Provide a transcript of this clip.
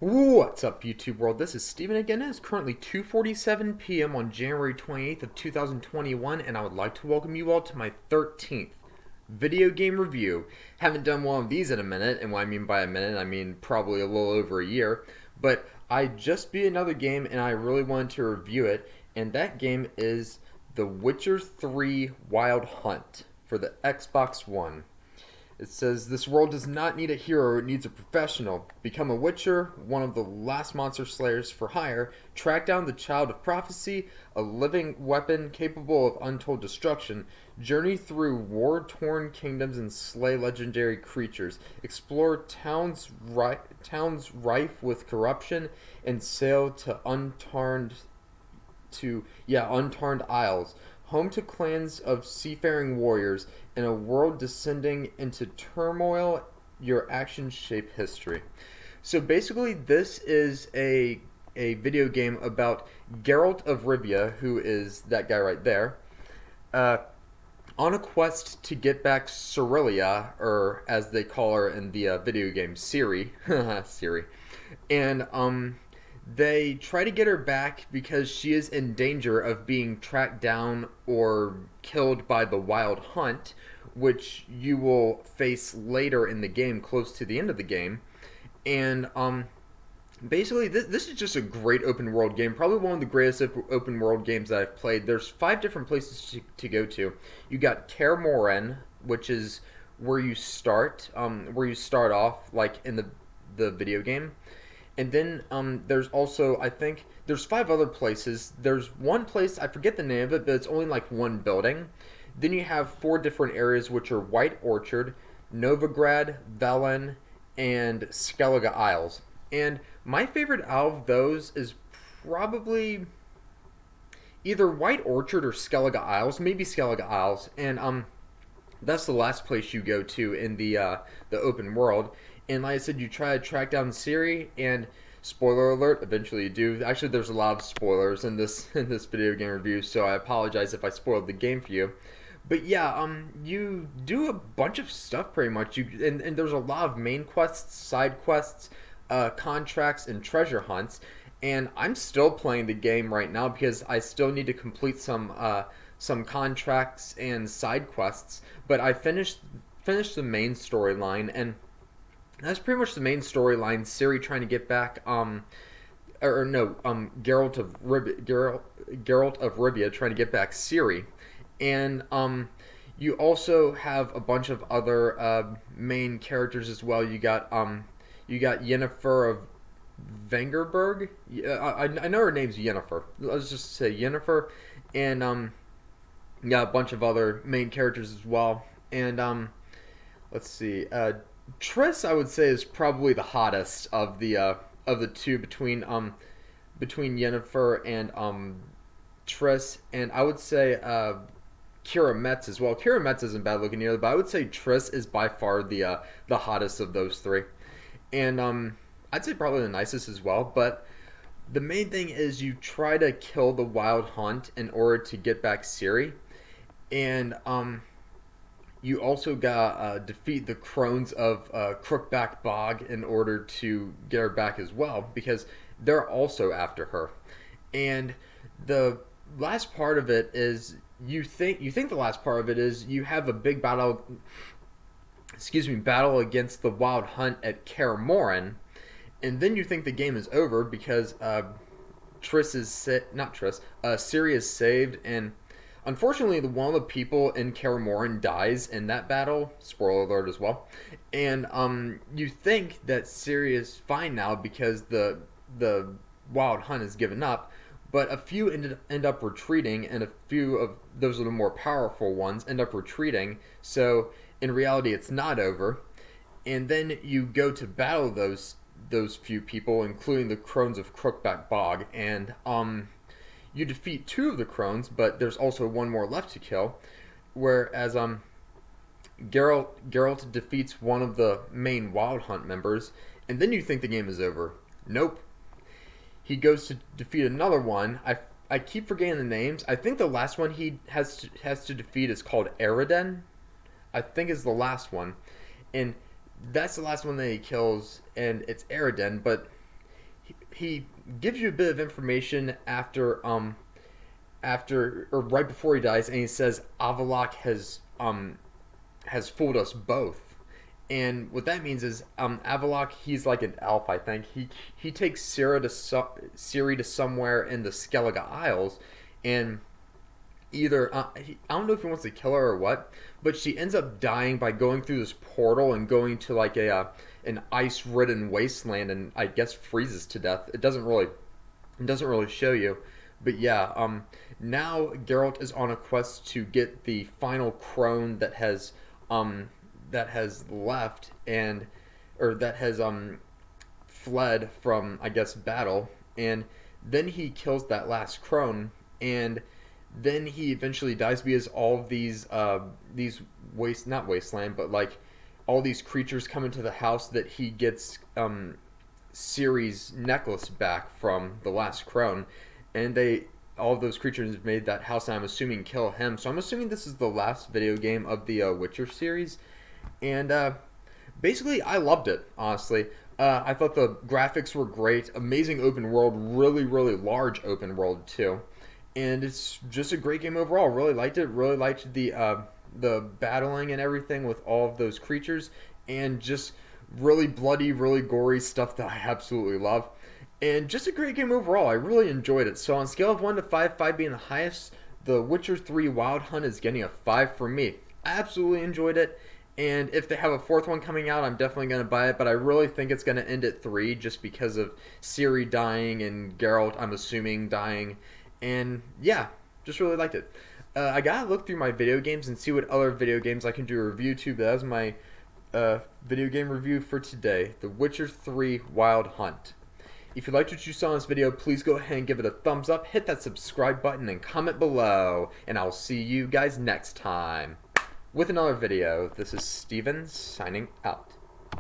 What's up, YouTube world? This is Steven again. It is currently 2:47 p.m. on January 28th of 2021, and I would like to welcome you all to my 13th video game review. Haven't done one of these in a minute, and what I mean by a minute, I mean probably a little over a year, but I just beat another game, and I really wanted to review it, and that game is The Witcher 3 Wild Hunt for the Xbox One. It says, this world does not need a hero, it needs a professional. Become a Witcher, one of the last monster slayers for hire. Track down the Child of Prophecy, a living weapon capable of untold destruction. Journey through war-torn kingdoms and slay legendary creatures. Explore towns rife with corruption and sail to untarned isles, home to clans of seafaring warriors, in a world descending into turmoil. Your actions shape history. So basically, this is a video game about Geralt of Rivia, who is that guy right there, uh, on a quest to get back Cerelia, or as they call her in the video game, Ciri. Ciri. And they try to get her back because she is in danger of being tracked down or killed by the Wild Hunt, which you will face later in the game, close to the end of the game. And basically, this is just a great open world game. Probably one of the greatest open world games that I've played. There's 5 different places to go to. You got Kaer Morhen, which is where you start off, like in the video game. And then there's also, I think, there's 5 other places. There's one place, I forget the name of it, but it's only like one building. Then you have 4 different areas, which are White Orchard, Novigrad, Velen, and Skellige Isles. And my favorite out of those is probably either White Orchard or Skellige Isles, maybe Skellige Isles. And that's the last place you go to in the open world. And like I said, you try to track down Ciri, and spoiler alert, eventually you do. Actually, there's a lot of spoilers in this in this video game review, so I apologize if I spoiled the game for you. But yeah, you do a bunch of stuff pretty much. And there's a lot of main quests, side quests, contracts, and treasure hunts. And I'm still playing the game right now because I still need to complete some contracts and side quests. But I finished the main storyline, and that's pretty much the main storyline. Ciri trying to get back, or no, Geralt of Rivia trying to get back Ciri, and you also have a bunch of other main characters as well. You got Yennefer of Vengerberg. Yeah, I know her name's Yennefer. Let's just say Yennefer, and you got a bunch of other main characters as well. And let's see. Triss, I would say, is probably the hottest of the two between Yennefer and Triss, and I would say Kira Metz as well. Kira Metz isn't bad looking either, but I would say Triss is by far the hottest of those 3, and I'd say probably the nicest as well. But the main thing is you try to kill the Wild Hunt in order to get back Ciri, and you also got defeat the crones of Crookback Bog in order to get her back as well, because they're also after her. And the last part of it is you think the last part of it is you have a big battle against the Wild Hunt at Kaer Morhen, and then you think the game is over because Ciri is saved, and unfortunately, one of the people in Kaer Morhen dies in that battle. Spoiler alert as well. And you think that Ciri is fine now because the Wild Hunt is given up, but a few end up retreating, and a few of those are the more powerful ones end up retreating. So in reality, it's not over. And then you go to battle those few people, including the crones of Crookback Bog, and you defeat 2 of the crones, but there's also one more left to kill. Whereas Geralt defeats one of the main Wild Hunt members, and then you think the game is over. Nope. He goes to defeat another one. I keep forgetting the names. I think the last one he has to defeat is called Eredin. I think is the last one, and that's the last one that he kills, and it's Eredin. But he gives you a bit of information after or right before he dies, and he says Avallac'h has fooled us both. And what that means is Avallac'h, he's like an elf, I think. He takes Ciri to somewhere in the Skellige Isles, and either I don't know if he wants to kill her or what, but she ends up dying by going through this portal and going to like a an ice-ridden wasteland, and I guess freezes to death. It doesn't really show you, but yeah. Now Geralt is on a quest to get the final crone that has left and or that has fled from, I guess, battle, and then he kills that last crone, and then he eventually dies because all of these not wasteland, but like all these creatures come into the house that he gets Ciri's necklace back from the last crone, and all of those creatures made that house, and I'm assuming kill him. So I'm assuming this is the last video game of the Witcher series, and basically I loved it, honestly. I thought the graphics were great, amazing open world, really really large open world too, and it's just a great game overall. Really liked it. Really liked the battling and everything with all of those creatures, and just really bloody, really gory stuff that I absolutely love. And just a great game overall. I really enjoyed it. So on a scale of 1 to 5, 5 being the highest, The Witcher 3 Wild Hunt is getting a 5 from me. I absolutely enjoyed it. And if they have a fourth one coming out, I'm definitely going to buy it. But I really think it's going to end at 3 just because of Ciri dying and Geralt, I'm assuming, dying. And yeah, just really liked it. I got to look through my video games and see what other video games I can do a review to. But that was my video game review for today. The Witcher 3 Wild Hunt. If you liked what you saw in this video, please go ahead and give it a thumbs up, hit that subscribe button, and comment below. And I'll see you guys next time with another video. This is Steven signing out.